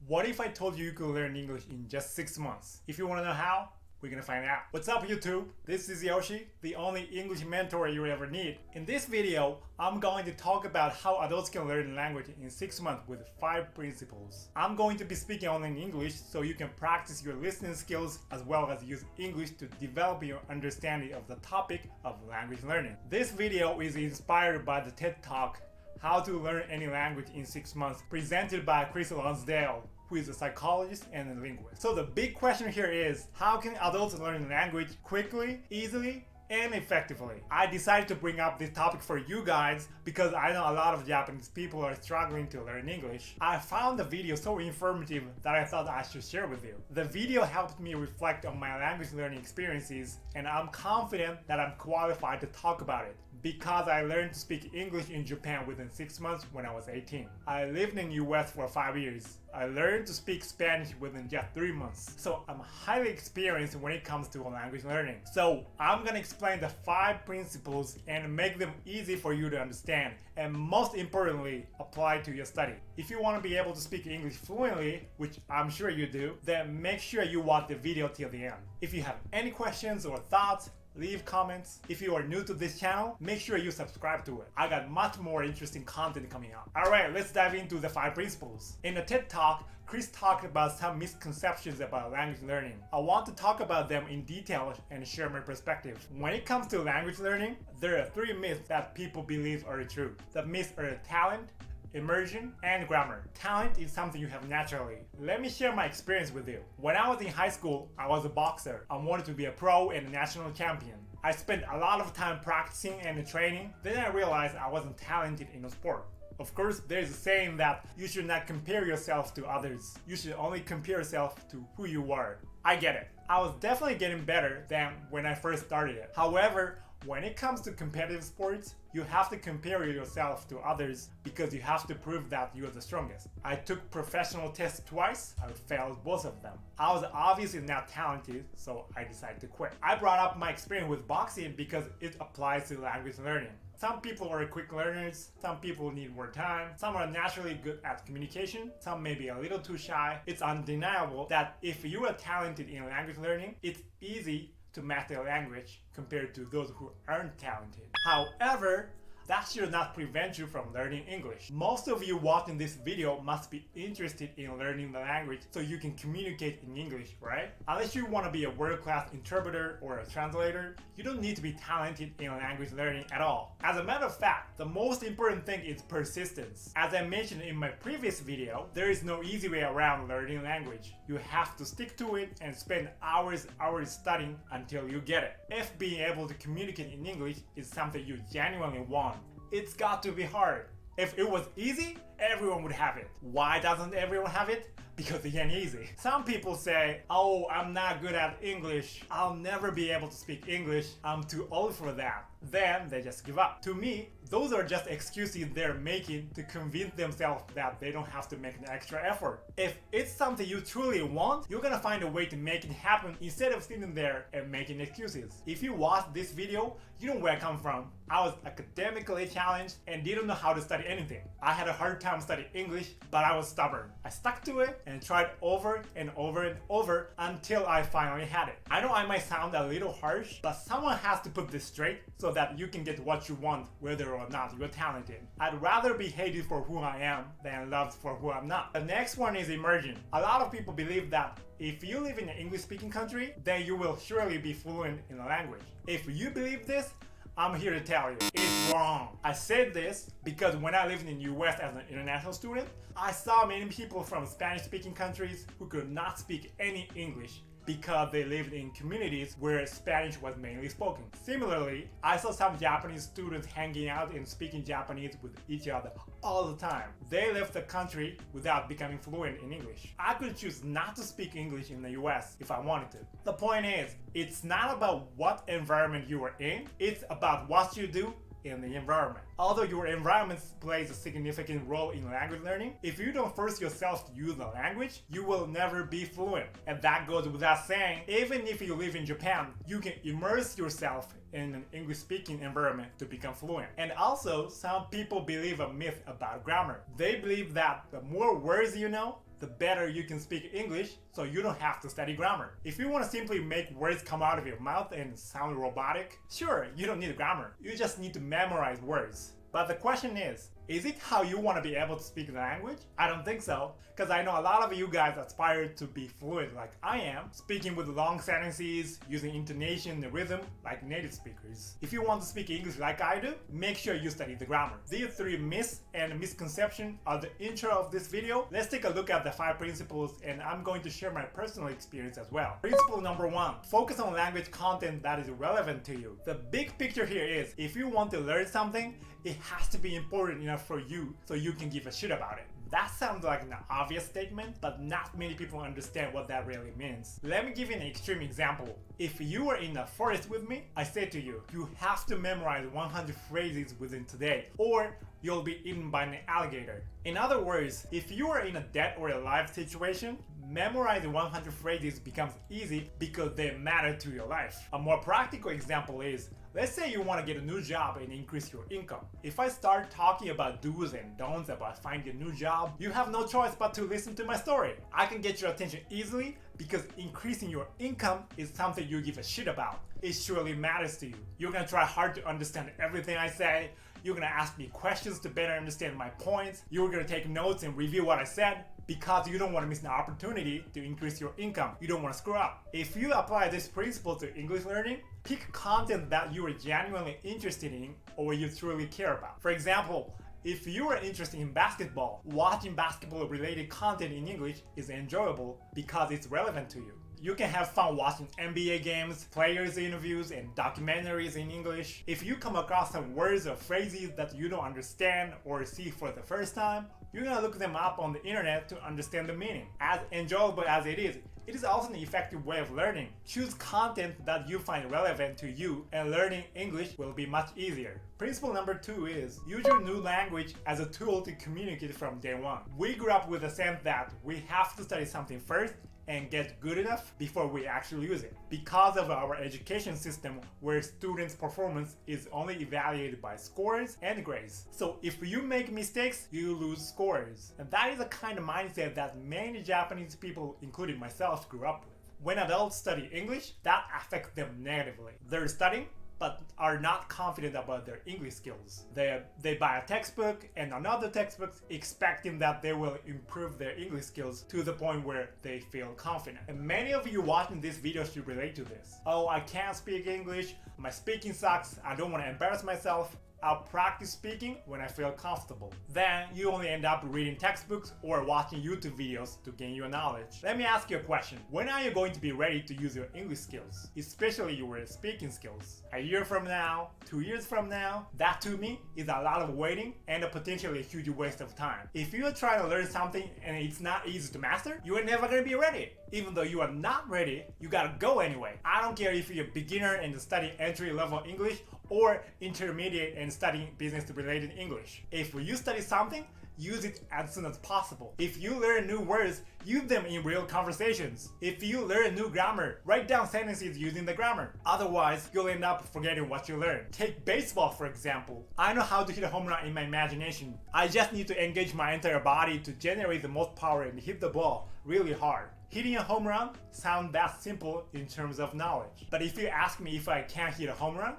What if I told you you could learn English in just 6 months? If you want to know how, we're gonna find out. What's up YouTube? This is Yoshi, the only English mentor you will ever need. In this video, I'm going to talk about how adults can learn language in 6 months with 5 principles. I'm going to be speaking only in English so you can practice your listening skills as well as use English to develop your understanding of the topic of language learning. This video is inspired by the TED Talk, How to Learn Any Language in 6 Months, presented by Chris Lonsdale, who is a psychologist and a linguist. So the big question here is, how can adults learn language quickly, easily, and effectively? I decided to bring up this topic for you guys because I know a lot of Japanese people are struggling to learn English. I found the video so informative that I thought I should share with you. The video helped me reflect on my language learning experiences, and I'm confident that I'm qualified to talk about it because I learned to speak English in Japan within 6 months when I was 18. I lived in the US for 5 years. I learned to speak Spanish within just 3 months. So I'm highly experienced when it comes to language learning. So I'm gonna explain the 5 principles and make them easy for you to understand, and most importantly, apply to your study. If you want to be able to speak English fluently, which I'm sure you do, then make sure you watch the video till the end. If you have any questions or thoughts, leave comments. If you are new to this channel, make sure you subscribe to it. I got much more interesting content coming out. Alright, let's dive into the 5 principles. In the TED Talk, Chris talked about some misconceptions about language learning. I want to talk about them in detail and share my perspective. When it comes to language learning, there are 3 myths that people believe are true. The myths are talent, immersion, and grammar. Talent is something you have naturally. Let me share my experience with you. When I was in high school, I was a boxer. I wanted to be a pro and a national champion. I spent a lot of time practicing and training. Then I realized I wasn't talented in a sport. Of course, there's a saying that you should not compare yourself to others. You should only compare yourself to who you are. I get it. I was definitely getting better than when I first started it. However, when it comes to competitive sports, you have to compare yourself to others because you have to prove that you're the strongest. I took professional tests twice. I failed both of them. I was obviously not talented, so I decided to quit. I brought up my experience with boxing because it applies to language learning. Some people are quick learners, some people need more time, some are naturally good at communication, some may be a little too shy. It's undeniable that if you are talented in language learning, it's easy to master language compared to those who aren't talented. However, that should not prevent you from learning English. Most of you watching this video must be interested in learning the language so you can communicate in English, right? Unless you want to be a world-class interpreter or a translator, you don't need to be talented in language learning at all. As a matter of fact, the most important thing is persistence. As I mentioned in my previous video, there is no easy way around learning language. You have to stick to it and spend hours studying until you get it. If being able to communicate in English is something you genuinely want, it's got to be hard. If it was easy, everyone would have it. Why doesn't everyone have it? Because it ain't easy. Some people say, oh, I'm not good at English. I'll never be able to speak English. I'm too old for that. Then they just give up. To me, those are just excuses they're making to convince themselves that they don't have to make an extra effort. If it's something you truly want, you're gonna find a way to make it happen instead of sitting there and making excuses. If you watch this video, you know where I come from. I was academically challenged and didn't know how to study anything. I had a hard time studying English, but I was stubborn. I stuck to it and tried over and over and over until I finally had it. I know I might sound a little harsh, but someone has to put this straight so that you can get what you want whether or not you're talented. I'd rather be hated for who I am than loved for who I'm not. The next one is immersion. A lot of people believe that if you live in an English-speaking country, then you will surely be fluent in the language. If you believe this, I'm here to tell you, it's wrong. I said this because when I lived in the US as an international student, I saw many people from Spanish-speaking countries who could not speak any English because they lived in communities where Spanish was mainly spoken. Similarly, I saw some Japanese students hanging out and speaking Japanese with each other all the time. They left the country without becoming fluent in English. I could choose not to speak English in the US if I wanted to. The point is, it's not about what environment you are in, it's about what you do in the environment. Although your environment plays a significant role in language learning, if you don't force yourself to use the language, you will never be fluent. And that goes without saying, even if you live in Japan, you can immerse yourself in an English-speaking environment to become fluent. And also, some people believe a myth about grammar. They believe that the more words you know, the better you can speak English, so you don't have to study grammar. If you want to simply make words come out of your mouth and sound robotic, sure, you don't need grammar. You just need to memorize words. But the question is it how you want to be able to speak the language? I don't think so, because I know a lot of you guys aspire to be fluent like I am, speaking with long sentences, using intonation and rhythm like native speakers. If you want to speak English like I do, make sure you study the grammar. These 3 myths and misconceptions are the intro of this video. Let's take a look at the 5 principles, and I'm going to share my personal experience as well. Principle number 1, focus on language content that is relevant to you. The big picture here is, if you want to learn something, it has to be important enough for you so you can give a shit about it. That sounds like an obvious statement, but not many people understand what that really means. Let me give you an extreme example. If you were in a forest with me, I say to you, you have to memorize 100 phrases within today, or you'll be eaten by an alligator. In other words, if you are in a dead or alive situation, memorizing 100 phrases becomes easy because they matter to your life. A more practical example is, let's say you want to get a new job and increase your income. If I start talking about do's and don'ts about finding a new job, you have no choice but to listen to my story. I can get your attention easily because increasing your income is something you give a shit about. It surely matters to you. You're gonna try hard to understand everything I say. You're gonna ask me questions to better understand my points. You're gonna take notes and review what I said, because you don't want to miss an opportunity to increase your income. You don't want to screw up. If you apply this principle to English learning, pick content that you are genuinely interested in or you truly care about. For example, if you are interested in basketball, watching basketball related content in English is enjoyable because it's relevant to you. You can have fun watching NBA games, players' interviews, and documentaries in English. If you come across some words or phrases that you don't understand or see for the first time, you're gonna look them up on the internet to understand the meaning. As enjoyable as it is also an effective way of learning. Choose content that you find relevant to you, and learning English will be much easier. Principle number 2 is, use your new language as a tool to communicate from day one. We grew up with the sense that we have to study something first and get good enough before we actually use it, because of our education system where students' performance is only evaluated by scores and grades. So if you make mistakes, you lose scores. And that is the kind of mindset that many Japanese people, including myself, grew up with. When adults study English, that affects them negatively. They're studying, but are not confident about their English skills. They buy a textbook and another textbook expecting that they will improve their English skills to the point where they feel confident. And many of you watching this video should relate to this. Oh, I can't speak English, my speaking sucks, I don't want to embarrass myself. I'll practice speaking when I feel comfortable. Then you only end up reading textbooks or watching YouTube videos to gain your knowledge. Let me ask you a question. When are you going to be ready to use your English skills, especially your speaking skills? A year from now? 2 years from now? That to me is a lot of waiting and a potentially huge waste of time. If you're trying to learn something and it's not easy to master, you are never going to be ready. Even though you are not ready, you gotta go anyway. I don't care if you're a beginner and studying entry-level English or intermediate and studying business-related English. If you study something, use it as soon as possible. If you learn new words, use them in real conversations. If you learn new grammar, write down sentences using the grammar. Otherwise, you'll end up forgetting what you learned. Take baseball, for example. I know how to hit a home run in my imagination. I just need to engage my entire body to generate the most power and hit the ball really hard. Hitting a home run sounds that simple in terms of knowledge. But if you ask me if I can hit a home run,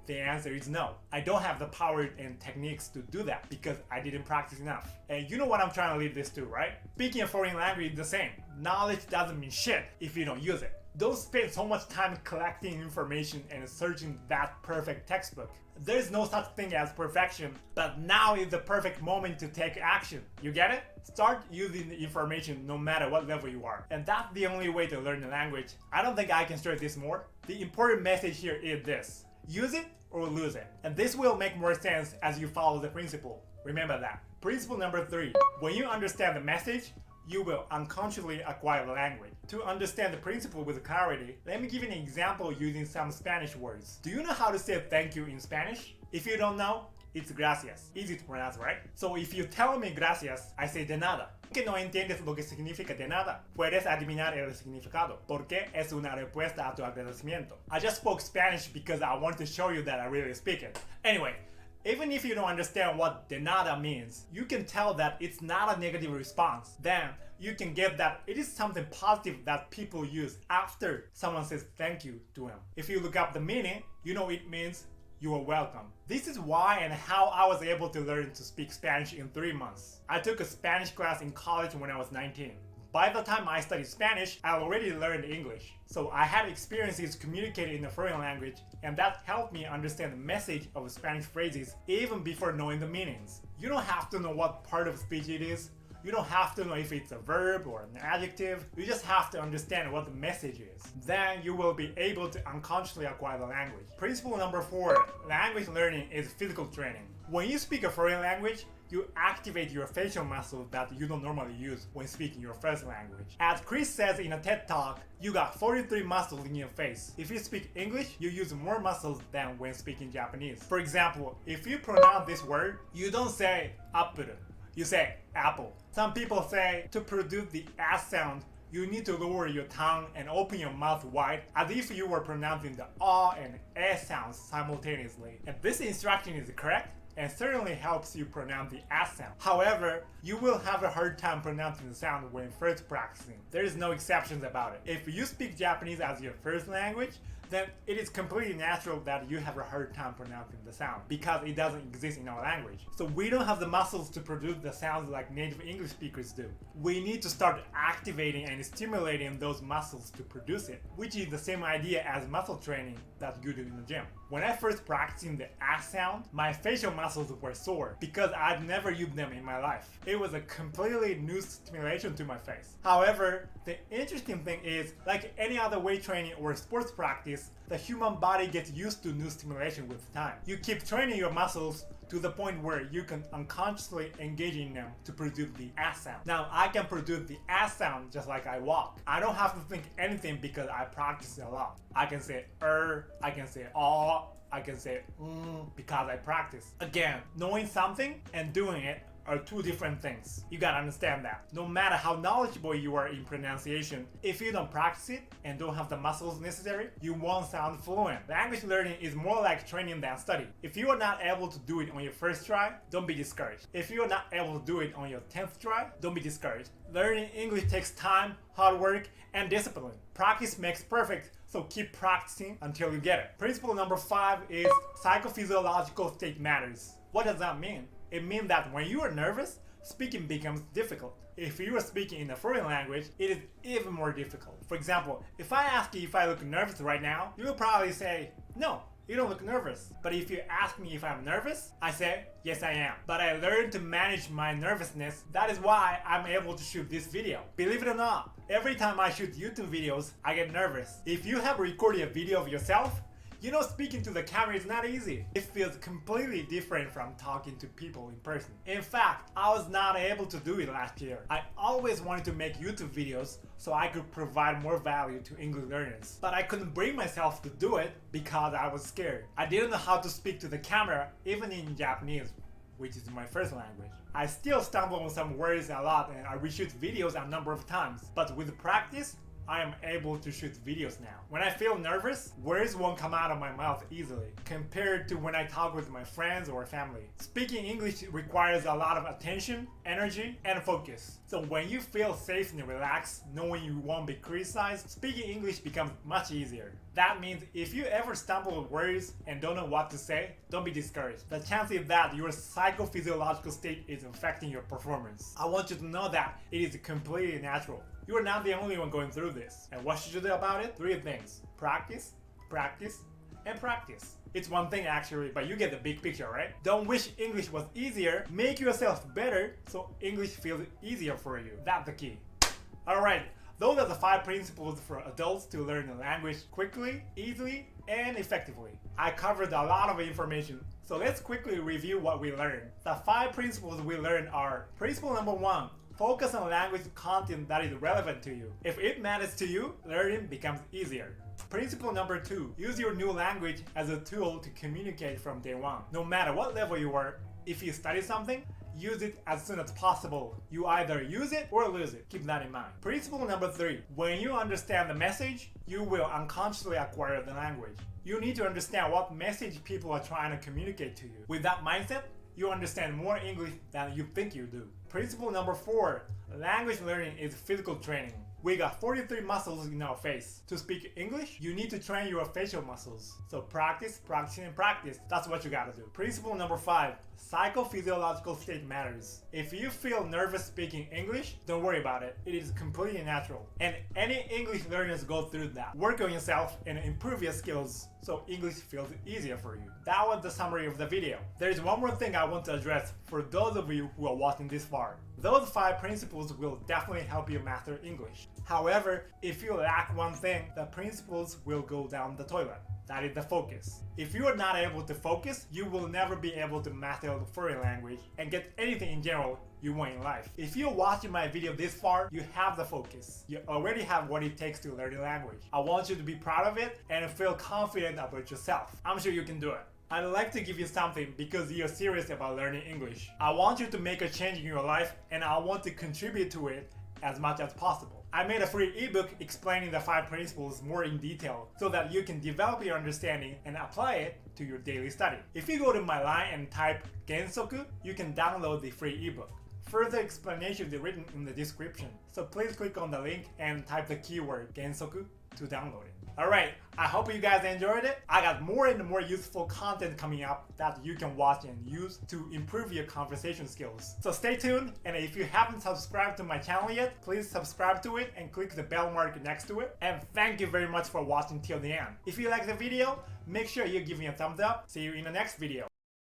the answer is no. I don't have the power and techniques to do that because I didn't practice enough. And you know what I'm trying to lead this to, right? Speaking a foreign language is the same. Knowledge doesn't mean shit if you don't use it. Don't spend so much time collecting information and searching that perfect textbook. There's no such thing as perfection, but now is the perfect moment to take action. You get it? Start using the information no matter what level you are. And that's the only way to learn the language. I don't think I can stress this more. The important message here is this. Use it or lose it. And this will make more sense as you follow the principle. Remember that. Principle number 3. When you understand the message, you will unconsciously acquire the language. To understand the principle with clarity, let me give you an example using some Spanish words. Do you know how to say thank you in Spanish? If you don't know, it's gracias. Easy to pronounce, right? So if you tell me gracias, I say de nada. Que no entiendes lo que significa de nada, puedes adivinar el significado, porque es una respuesta a tu agradecimiento. I just spoke Spanish because I want to show you that I really speak it. Anyway, even if you don't understand what de nada means, you can tell that it's not a negative response. Then, you can get that it is something positive that people use after someone says thank you to them. If you look up the meaning, you know it means you are welcome. This is why and how I was able to learn to speak Spanish in 3 months. I took a Spanish class in college when I was 19. By the time I studied Spanish, I already learned English. So I had experiences communicating in a foreign language, and that helped me understand the message of Spanish phrases even before knowing the meanings. You don't have to know what part of speech it is. You don't have to know if it's a verb or an adjective. You just have to understand what the message is. Then you will be able to unconsciously acquire the language. Principle number 4, language learning is physical training. When you speak a foreign language, you activate your facial muscles that you don't normally use when speaking your first language. As Chris says in a TED Talk, you got 43 muscles in your face. If you speak English, you use more muscles than when speaking Japanese. For example, if you pronounce this word, you don't say apple, you say apple. Some people say to produce the S sound, you need to lower your tongue and open your mouth wide as if you were pronouncing the A and S sounds simultaneously. And this instruction is correct and certainly helps you pronounce the S sound. However, you will have a hard time pronouncing the sound when first practicing. There is no exceptions about it. If you speak Japanese as your first language, then it is completely natural that you have a hard time pronouncing the sound because it doesn't exist in our language. So we don't have the muscles to produce the sounds like native English speakers do. We need to start activating and stimulating those muscles to produce it, which is the same idea as muscle training that you do in the gym. When I first practicing the S sound, my facial muscles were sore because I'd never used them in my life. It was a completely new stimulation to my face. However, the interesting thing is, like any other weight training or sports practice, the human body gets used to new stimulation with time. You keep training your muscles to the point where you can unconsciously engage in them to produce the S sound. Now I can produce the S sound just like I walk. I don't have to think anything because I practice a lot. I can say I can say I can say because I practice. Again, knowing something and doing it are two different things. You gotta understand that. No matter how knowledgeable you are in pronunciation, if you don't practice it and don't have the muscles necessary, you won't sound fluent. Language learning is more like training than study. If you are not able to do it on your first try, don't be discouraged. If you are not able to do it on your 10th try, don't be discouraged. Learning English takes time, hard work, and discipline. Practice makes perfect, so keep practicing until you get it. Principle number 5 is psychophysiological state matters. What does that mean? It means that when you are nervous, speaking becomes difficult. If you are speaking in a foreign language, it is even more difficult. For example, if I ask you if I look nervous right now, you will probably say, no, you don't look nervous. But if you ask me if I'm nervous, I say, yes I am. But I learned to manage my nervousness. That is why I'm able to shoot this video. Believe it or not, every time I shoot YouTube videos, I get nervous. If you have recorded a video of yourself, you know, speaking to the camera is not easy. It feels completely different from talking to people in person. In fact, I was not able to do it last year. I always wanted to make YouTube videos so I could provide more value to English learners. But I couldn't bring myself to do it because I was scared. I didn't know how to speak to the camera, even in Japanese, which is my first language. I still stumble on some words a lot and I reshoot videos a number of times. But with practice, I am able to shoot videos now. When I feel nervous, words won't come out of my mouth easily, compared to when I talk with my friends or family. Speaking English requires a lot of attention, energy, and focus. So when you feel safe and relaxed, knowing you won't be criticized, speaking English becomes much easier. That means if you ever stumble with words and don't know what to say, don't be discouraged. The chance is that your psychophysiological state is affecting your performance. I want you to know that it is completely natural. You are not the only one going through this. And what should you do about it? 3 things. Practice, practice, and practice. It's one thing actually, but you get the big picture, right? Don't wish English was easier. Make yourself better so English feels easier for you. That's the key. Alright, those are the 5 principles for adults to learn the language quickly, easily, and effectively. I covered a lot of information, so let's quickly review what we learned. The 5 principles we learned are: principle number 1, focus on language content that is relevant to you. If it matters to you, learning becomes easier. Principle number 2, use your new language as a tool to communicate from day one. No matter what level you are, if you study something, use it as soon as possible. You either use it or lose it. Keep that in mind. Principle number 3, when you understand the message, you will unconsciously acquire the language. You need to understand what message people are trying to communicate to you. With that mindset, you understand more English than you think you do. Principle number 4, language learning is physical training. We got 43 muscles in our face. To speak English, you need to train your facial muscles. So practice, practice, and practice. That's what you gotta do. Principle number 5, psychophysiological state matters. If you feel nervous speaking English, don't worry about it. It is completely natural. And any English learners go through that. Work on yourself and improve your skills so English feels easier for you. That was the summary of the video. There is one more thing I want to address for those of you who are watching this far. Those 5 principles will definitely help you master English. However, if you lack one thing, the principles will go down the toilet. That is the focus. If you are not able to focus, you will never be able to master the foreign language and get anything in general you want in life. If you're watching my video this far, you have the focus. You already have what it takes to learn the language. I want you to be proud of it and feel confident about yourself. I'm sure you can do it. I'd like to give you something because you're serious about learning English. I want you to make a change in your life and I want to contribute to it as much as possible. I made a free ebook explaining the 5 principles more in detail so that you can develop your understanding and apply it to your daily study. If you go to my line and type Gensoku, you can download the free ebook. Further explanations are written in the description, so please click on the link and type the keyword Gensoku to download it. Alright, I hope you guys enjoyed it. I got more and more useful content coming up that you can watch and use to improve your conversation skills. So stay tuned, and if you haven't subscribed to my channel yet, please subscribe to it and click the bell mark next to it. And thank you very much for watching till the end. If you like the video, make sure you give me a thumbs up. See you in the next video.